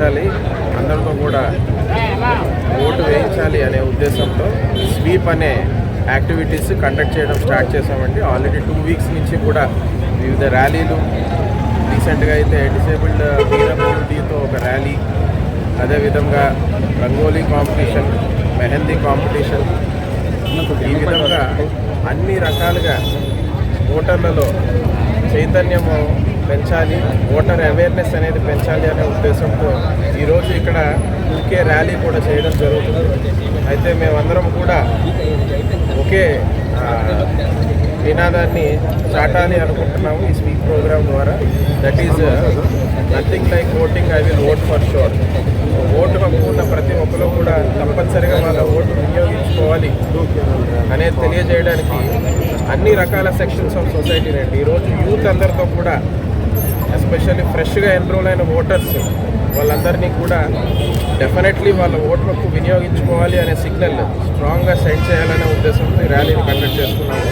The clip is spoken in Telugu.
వెళ్ళాలి, అందరితో కూడా ఓటు వేయించాలి అనే ఉద్దేశంతో స్వీప్ అనే యాక్టివిటీస్ కండక్ట్ చేయడం స్టార్ట్ చేసామండి. ఆల్రెడీ 2 వీక్స్ నుంచి కూడా వివిధ ర్యాలీలు, రీసెంట్గా అయితే డిసేబుల్డ్ పీడబ్ల్యూడీతో ఒక ర్యాలీ, అదేవిధంగా రంగోలీ కాంపిటీషన్, మెహందీ కాంపిటీషన్, ఈ విధంగా అన్ని రకాలుగా ఓటర్లలో చైతన్యము పెంచాలి, ఓటర్ అవేర్నెస్ అనేది పెంచాలి అనే ఉద్దేశంతో ఈరోజు ఇక్కడ ఊకే ర్యాలీ కూడా చేయడం జరుగుతుంది. అయితే మేమందరం కూడా ఒకే నినాదాన్ని చాటాలి అనుకుంటున్నాము ఈ స్పీక్ ప్రోగ్రామ్ ద్వారా. That is nothing like voting, I will vote for sure. Vote హక్కు ఉన్న ప్రతి ఒక్కరు కూడా తప్పనిసరిగా వాళ్ళ ఓటు వినియోగించుకోవాలి అనేది తెలియజేయడానికి అన్ని రకాల సెక్షన్స్ ఆఫ్ సొసైటీ రండి. ఈరోజు యూత్ అందరితో కూడా, ఎస్పెషల్లీ ఫ్రెష్గా ఎన్రోల్ అయిన ఓటర్స్ వాళ్ళందరినీ కూడా డెఫినెట్లీ వాళ్ళ ఓటు హక్కు వినియోగించుకోవాలి అనే సిగ్నల్ స్ట్రాంగ్గా సెండ్ చేయాలనే ఉద్దేశంతో ఈ ర్యాలీని కండక్ట్ చేస్తున్నాము.